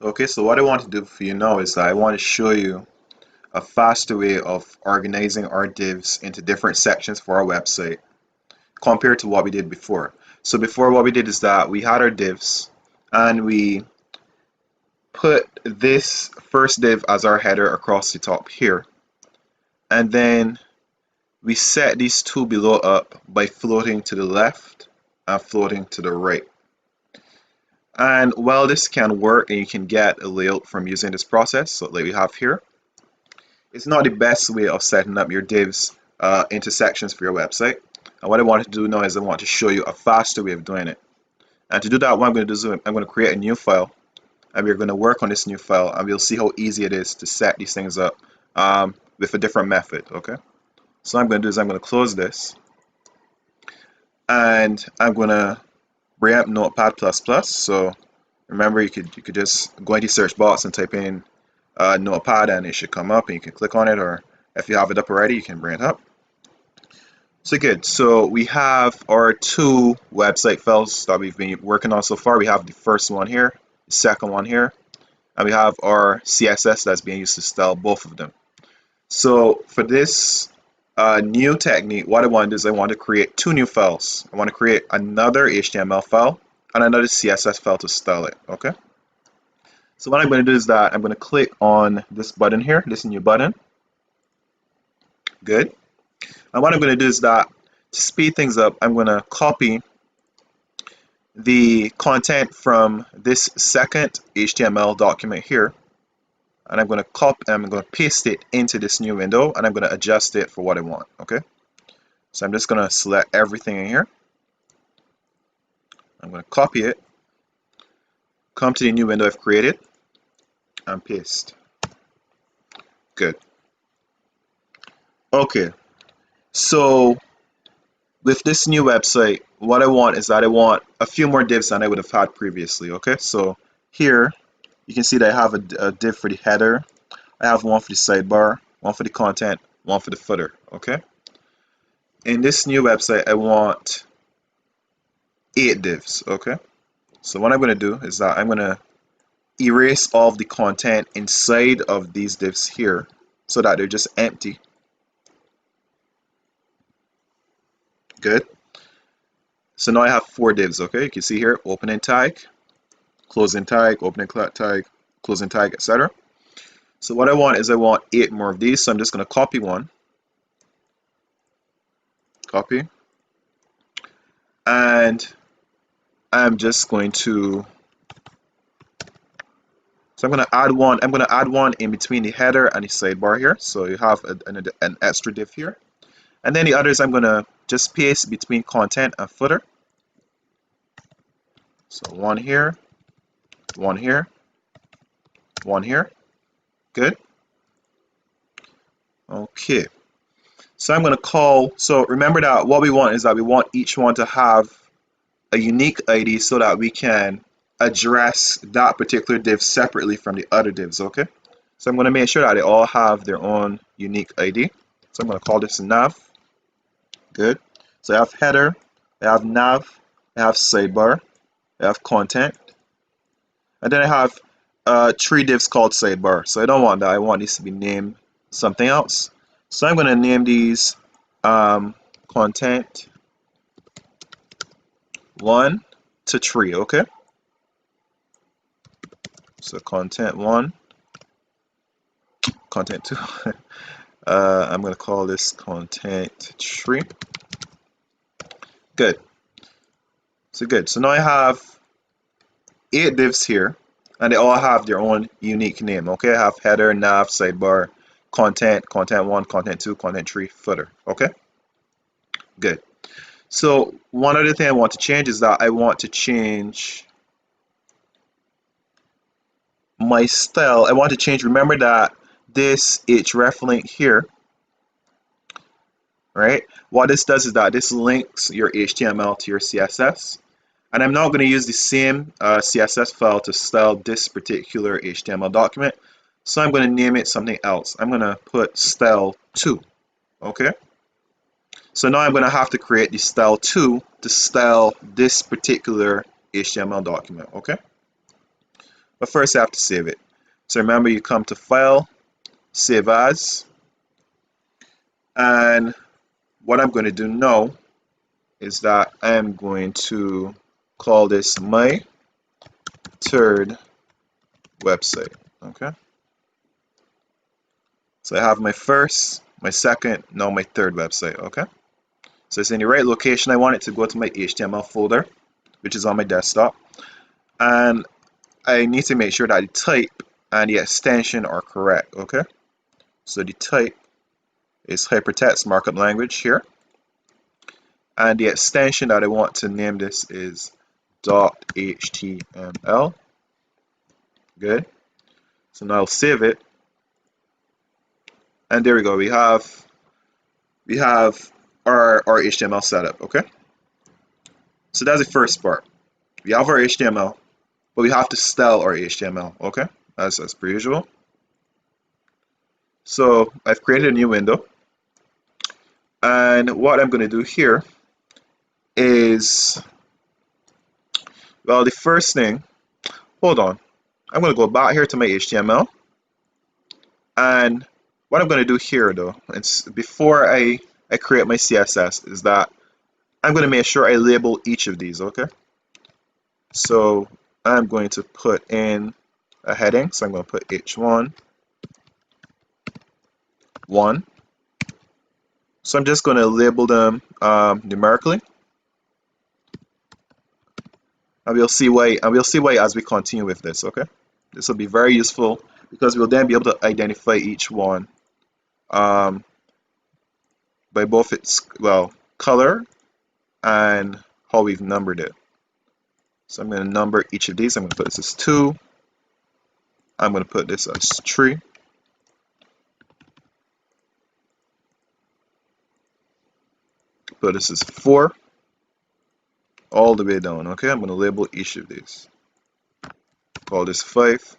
Okay, so what I want to do for you now is I want to show you a faster way of organizing our divs into different sections for our website compared to what we did before. So before, what we did is that we had our divs and we put this first div as our header across the top here, and then we set these two below up by floating to the left and floating to the right. And while this can work and you can get a layout from using this process, so like we have here, it's not the best way of setting up your divs into sections for your website. And what I want to do now is I want to show you a faster way of doing it. And to do that, what I'm going to do is I'm going to create a new file, and we're going to work on this new file, and we'll see how easy it is to set these things up with a different method. Okay, so what I'm going to do is I'm going to close this, and I'm going to bring up Notepad++. So remember, you could just go into search box and type in Notepad, and it should come up, and you can click on it, or if you have it up already, you can bring it up. So good. So we have our two website files that we've been working on so far. We have the first one here, the second one here, and we have our CSS that's being used to style both of them. So for this new technique, what I want to do is I want to create two new files. I want to create another HTML file and another CSS file to style it. Okay. So what I'm going to do is that I'm going to click on this button here, this new button. Good. And what I'm going to do is that to speed things up, I'm going to copy the content from this second HTML document here, and I'm going to paste it into this new window, and I'm going to adjust it for what I want. Okay, so I'm just going to select everything in here. I'm going to copy it, come to the new window I've created, and paste. Good. Okay, so with this new website, what I want is that I want a few more divs than I would have had previously. Okay, so here you can see that I have a div for the header, I have one for the sidebar, one for the content, one for the footer. Okay, in this new website, I want 8 divs. Okay, so what I'm going to do is that I'm going to erase all of the content inside of these divs here so that they're just empty. Good. So now I have 4 divs. Okay, you can see here, opening tag, closing tag, opening tag, closing tag, etc. So what I want is I want 8 more of these. So I'm just going to copy one, copy, and I'm just going to, so I'm going to add one. I'm going to add one in between the header and the sidebar here. So you have an extra div here, and then the others I'm going to just paste between content and footer. So one here, one here, one here. Good. Okay. So I'm going to call, so remember that what we want is that we want each one to have a unique ID so that we can address that particular div separately from the other divs. Okay. So I'm going to make sure that they all have their own unique ID. So I'm going to call this nav. Good. So I have header, I have nav, I have sidebar, I have content, and then I have 3 divs called sidebar. So I don't want that. I want these to be named something else. So I'm going to name these content 1 to 3. Okay. So content 1, content 2. I'm going to call this content 3. Good. So good. So now I have 8 divs here, and they all have their own unique name. Okay, I have header, nav, sidebar, content, content 1, content 2, content 3, footer. Okay, good. So one other thing I want to change is that I want to change my style. I want to change, remember that this href link here, right? What this does is that this links your HTML to your CSS. And I'm not going to use the same CSS file to style this particular HTML document. So I'm going to name it something else. I'm going to put style2. Okay. So now I'm going to have to create the style2 to style this particular HTML document. Okay. But first I have to save it. So remember, you come to File, Save As, and what I'm going to do now is that I am going to call this my third website. Okay, so I have my first, my second, now my third website. Okay, so it's in the right location. I want it to go to my HTML folder, which is on my desktop, and I need to make sure that the type and the extension are correct. Okay, so the type is hypertext markup language here, and the extension that I want to name this is .html. Good. So now I'll save it, and there we go. We have our HTML setup. Okay, so that's the first part. We have our HTML, but we have to style our HTML. Okay, as per usual. So I've created a new window, and what I'm going to do here is, well, the first thing, hold on, I'm going to go back here to my HTML, and what I'm going to do here though, it's before I create my CSS, is that I'm going to make sure I label each of these. Okay, so I'm going to put in a heading, so I'm going to put h1 1. So I'm just going to label them numerically, and we'll see why as we continue with this. Okay, this will be very useful because we'll then be able to identify each one by both its, well, color and how we've numbered it. So I'm going to number each of these. I'm going to put this as 2. I'm going to put this as 3. Put this as 4. All the way down. Okay, I'm going to label each of these. Call this 5.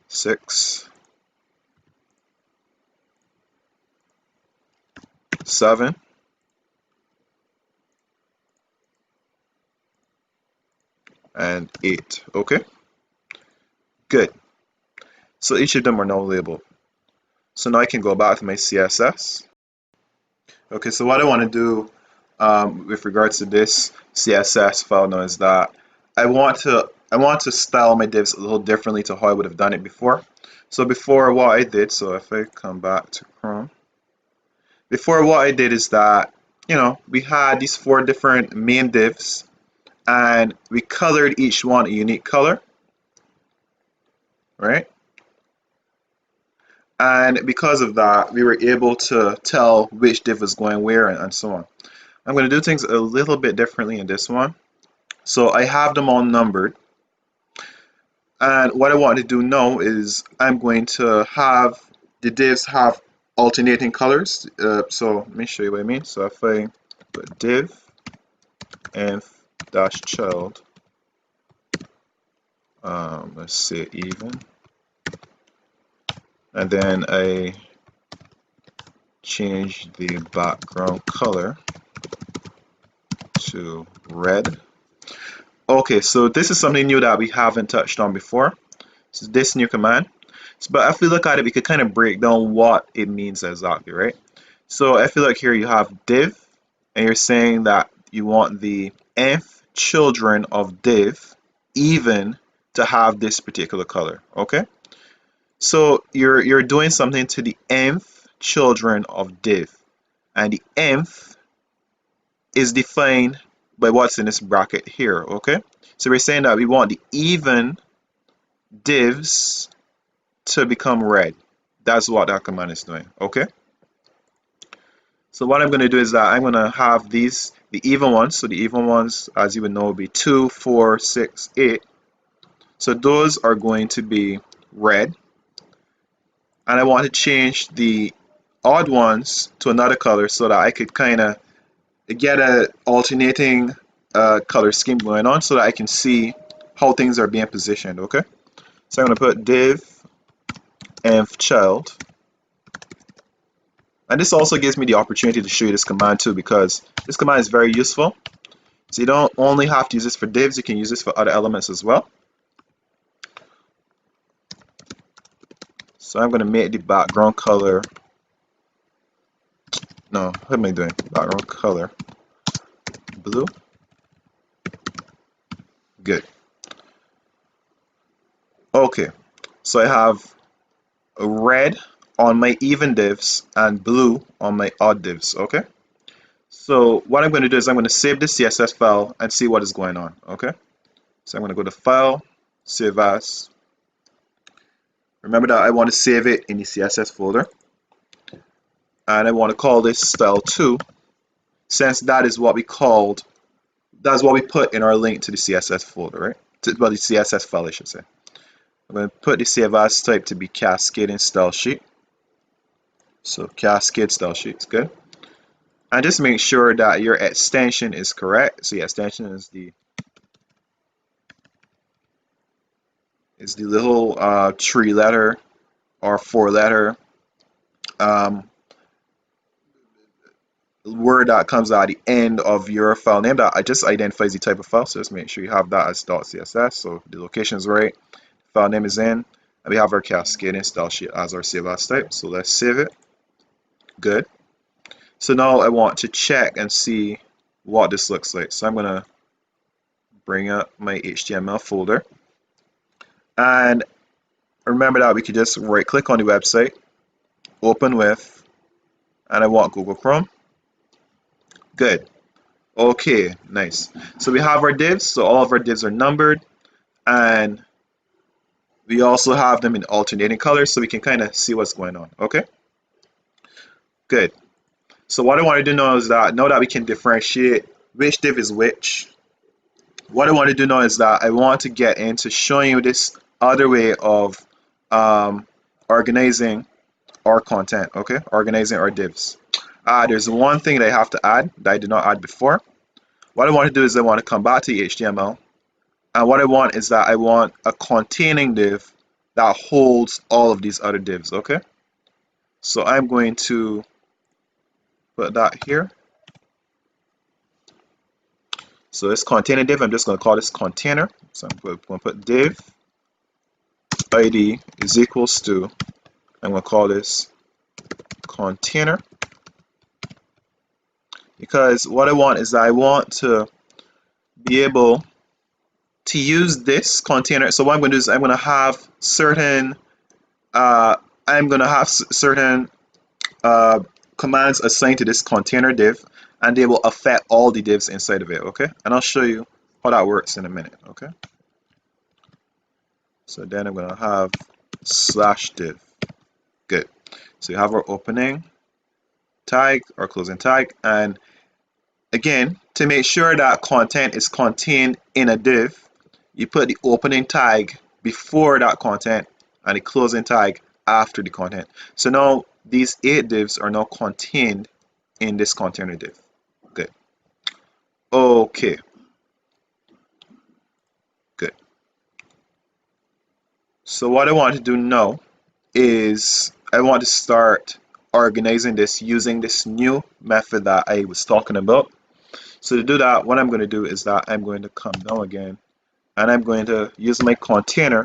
6. 7. And 8. Okay, good. So each of them are now labeled. So now I can go back to my CSS. Okay, so what I want to do with regards to this CSS file now is that I want to style my divs a little differently to how I would have done it before. So before, what I did, so if I come back to Chrome, before, what I did is that, we had these 4 different main divs, and we colored each one a unique color, right? And because of that, we were able to tell which div was going where, and so on. I'm going to do things a little bit differently in this one. So I have them all numbered. And what I want to do now is I'm going to have the divs have alternating colors. So let me show you what I mean. So if I put div env-child, let's say even, and then I change the background color to red. Okay, so this is something new that we haven't touched on before. So this new command. But if we look at it, we could kind of break down what it means exactly, right? So if you look here, you have div, and you're saying that you want the nth children of div even to have this particular color. Okay, so you're doing something to the nth children of div, and the nth is defined by what's in this bracket here. Okay, so we're saying that we want the even divs to become red. That's what that command is doing. Okay, so what I'm going to do is that I'm going to have these, the even ones. So the even ones, as you would know, will be 2, 4, 6, 8. So those are going to be red, and I want to change the odd ones to another color so that I could kind of get a alternating color scheme going on so that I can see how things are being positioned. Okay, so I'm going to put div env-child, and this also gives me the opportunity to show you this command too, because this command is very useful. So you don't only have to use this for divs, you can use this for other elements as well. So I'm going to make the background color, no, what am I doing? Background color blue. Good. Okay, so I have a red on my even divs and blue on my odd divs. Okay, so what I'm going to do is I'm going to save this CSS file and see what is going on. Okay, so I'm going to go to File, Save As. Remember that I want to save it in the CSS folder, and I want to call this style2, since that is what we called, that's what we put in our link to the CSS folder, right? Well, the CSS file, I should say. I'm going to put the save as type to be cascading style sheet. So cascade style sheet is good. And just make sure that your extension is correct. So the extension is the little 3-letter or 4-letter word that comes at the end of your file name that just identifies the type of file. So just make sure you have that as .css. So the location is right, file name is in, and we have our cascading style sheet as our save as type. So let's save it. Good. So now I want to check and see what this looks like. So I'm going to bring up my HTML folder. And remember that we could just right click on the website, open with, and I want Google Chrome. Good. Okay, nice. So we have our divs. So all of our divs are numbered. And we also have them in alternating colors so we can kind of see what's going on. Okay? Good. So what I want to do now is that now that we can differentiate which div is which, what I want to do now is that I want to get into showing you this other way of organizing our content, okay? Organizing our divs. There's one thing that I have to add that I did not add before. What I want to do is I want to come back to the HTML, and what I want is that I want a containing div that holds all of these other divs, okay? So I'm going to put that here. So this container div, I'm just going to call this container. So I'm going to put div ID is equals to, I'm going to call this container, because what I want is that I want to be able to use this container. So what I'm going to do is I'm going to have certain commands assigned to this container div, and they will affect all the divs inside of it. Okay, and I'll show you how that works in a minute. Okay, so then I'm going to have /div. Good. So you have our opening tag, our closing tag, and again, to make sure that content is contained in a div, you put the opening tag before that content and the closing tag after the content. So now these 8 divs are now contained in this container div. Good. Okay. Good. So what I want to do now is I want to start organizing this using this new method that I was talking about. So to do that, what I'm going to do is that I'm going to come down again, and I'm going to use my container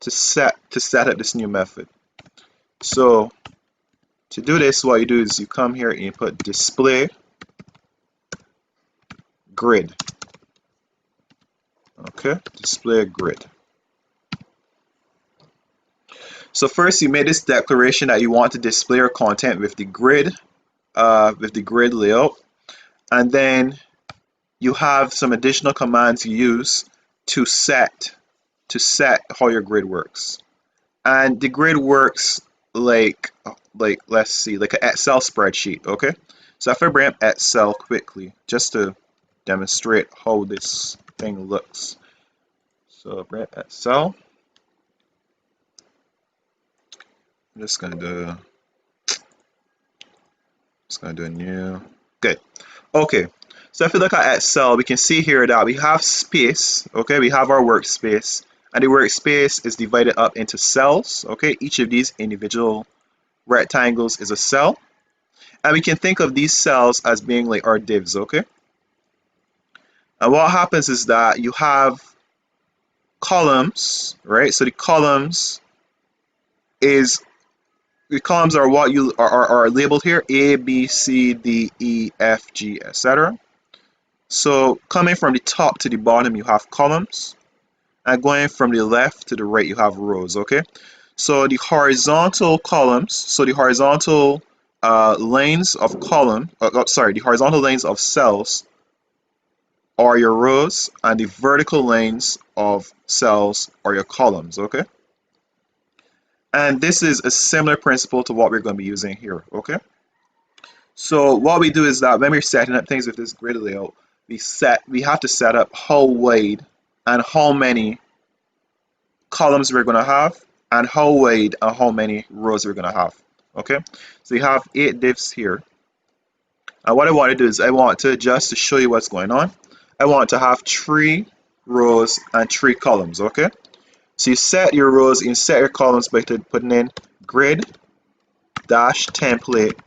to set up this new method. So to do this, what you do is you come here and you put display grid. Okay, display grid. So first you made this declaration that you want to display your content with the grid layout, and then you have some additional commands you use to set how your grid works. And the grid works like let's see, like an Excel spreadsheet. Okay, so if I bring up Excel quickly just to demonstrate how this thing looks. So bring up Excel. I'm just gonna do a new. Good. Okay. So if you look at Excel, we can see here that we have space. Okay, we have our workspace, and the workspace is divided up into cells. Okay, each of these individual rectangles is a cell, and we can think of these cells as being like our divs. Okay, And what happens is that you have columns, right? So the columns are what you are labeled here: A, B, C, D, E, F, G, etc. So coming from the top to the bottom, you have columns, and going from the left to the right, you have rows. Okay. So the horizontal columns, so the horizontal lanes of the horizontal lanes of cells are your rows, and the vertical lanes of cells are your columns. Okay. And this is a similar principle to what we're going to be using here. Okay. So what we do is that when we're setting up things with this grid layout, we have to set up how wide and how many columns we're going to have, and how wide and how many rows we're going to have. Okay, so you have 8 divs here, and what I want to do is I want to, just to show you what's going on, I want to have 3 rows and 3 columns. Okay, so you set your rows, you set your columns by putting in grid dash template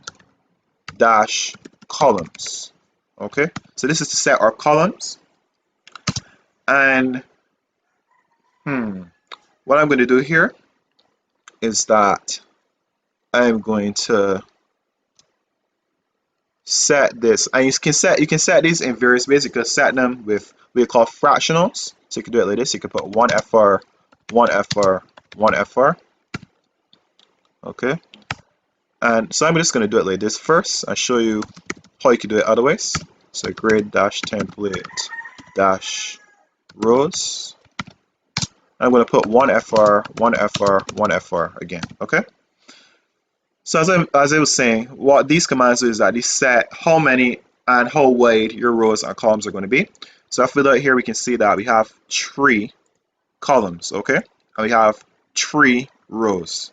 dash columns. Okay, so this is to set our columns. And what I'm going to do here is that I'm going to set this, and you can set these in various ways. You can set them with what we call fractionals. So you can do it like this. You can put 1fr, 1fr, 1fr. Okay, and so I'm just going to do it like this first and show you how you can do it otherwise. So grid dash template dash rows. I'm going to put 1fr, 1fr, 1fr again. Okay. So as I was saying, what these commands do is that they set how many and how wide your rows and columns are going to be. So if we look here, we can see that we have 3 columns, okay? And we have 3 rows.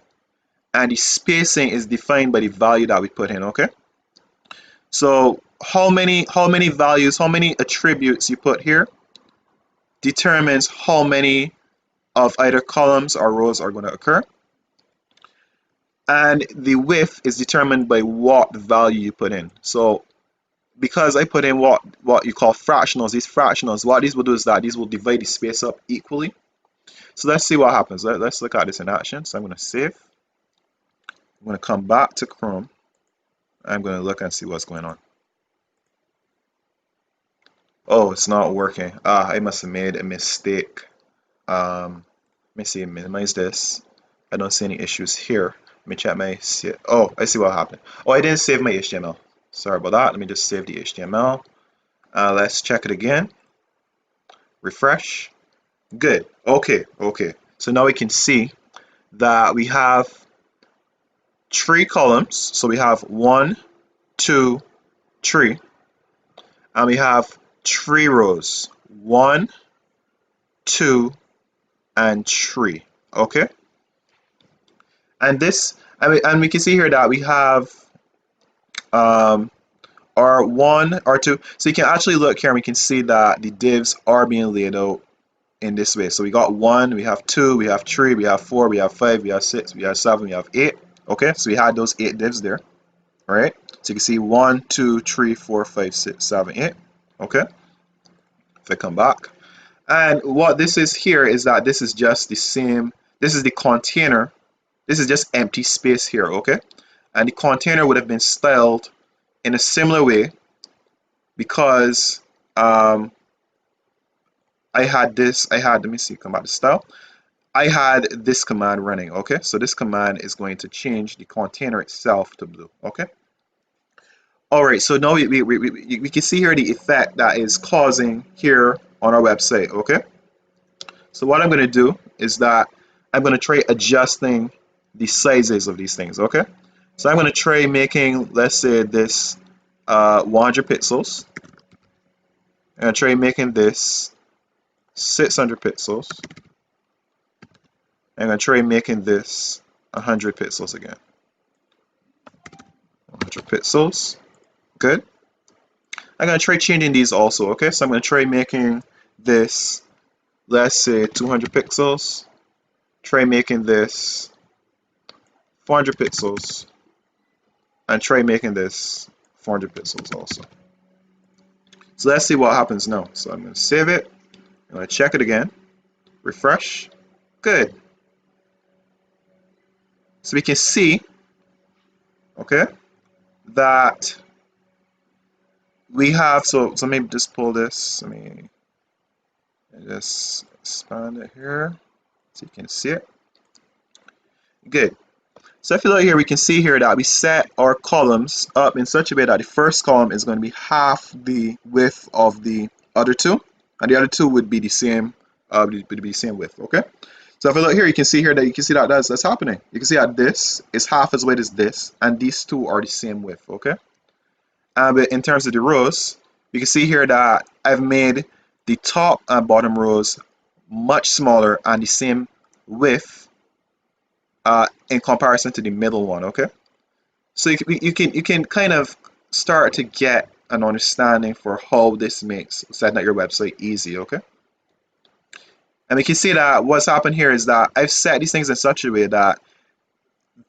And the spacing is defined by the value that we put in, okay? So how many values, how many attributes you put here determines how many of either columns or rows are going to occur. And the width is determined by what value you put in. So because I put in what you call fractionals, what these will do is that these will divide the space up equally. So let's see what happens. Let's look at this in action. So I'm going to save. I'm going to come back to Chrome. I'm going to look and see what's going on. Oh, it's not working. I must have made a mistake. Let me see, minimize this. I don't see any issues here. Let me check my, oh, I see what happened. Oh, I didn't save my HTML. Sorry about that. Let me just save the HTML. Let's check it again. Refresh. Good. Okay. So now we can see that we have 3 columns. So we have 1, 2, 3. And we have 3 rows. 1, 2, and 3. Okay. And we can see here that we have our 1, our 2. So you can actually look here and we can see that the divs are being laid out in this way. So we got 1, we have 2, we have 3, we have 4, we have 5, we have 6, we have 7, we have 8. Okay, so we had those 8 divs there. All right, so you can see 1, 2, 3, 4, 5, 6, 7, 8. Okay, if I come back, and what this is here is that this is just the same. This is the container. This is just empty space here. Okay, and the container would have been styled in a similar way because I had this. Let me see. Come back to style. I had this command running. Okay, so this command is going to change the container itself to blue. Okay. All right, so now we can see here the effect that is causing here on our website. Okay, so what I'm going to do is that I'm going to try adjusting the sizes of these things. Okay, so I'm going to try making, let's say, this 100 pixels. I'm going to try making this 600 pixels. I'm going to try making this 100 pixels again. 100 pixels. Good. I'm going to try changing these also. Okay, so I'm going to try making this, let's say, 200 pixels. Try making this 400 pixels. And try making this 400 pixels also. So let's see what happens now. So I'm going to save it. I'm going to check it again. Refresh. Good. So we can see, okay, that we have, so let me just pull this. Let me just expand it here so you can see it. Good. So if you look here, we can see here that we set our columns up in such a way that the first column is going to be half the width of the other two, and the other two would be the same, width. Okay. So if you look here, you can see here that that's happening. You can see that this is half as wide as this, and these two are the same width. Okay. But in terms of the rows, you can see here that I've made the top and bottom rows much smaller and the same width in comparison to the middle one. Okay. So you can kind of start to get an understanding for how this makes setting up your website easy. Okay. And we can see that what's happened here is that I've set these things in such a way that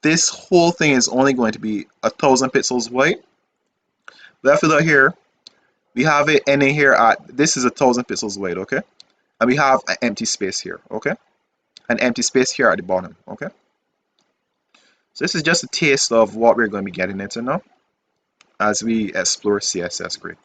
this whole thing is only going to be 1,000 pixels wide. But if you look here, we have it ending here at, this is 1,000 pixels wide, okay? And we have an empty space here, okay? An empty space here at the bottom, okay? So this is just a taste of what we're going to be getting into now as we explore CSS Grid.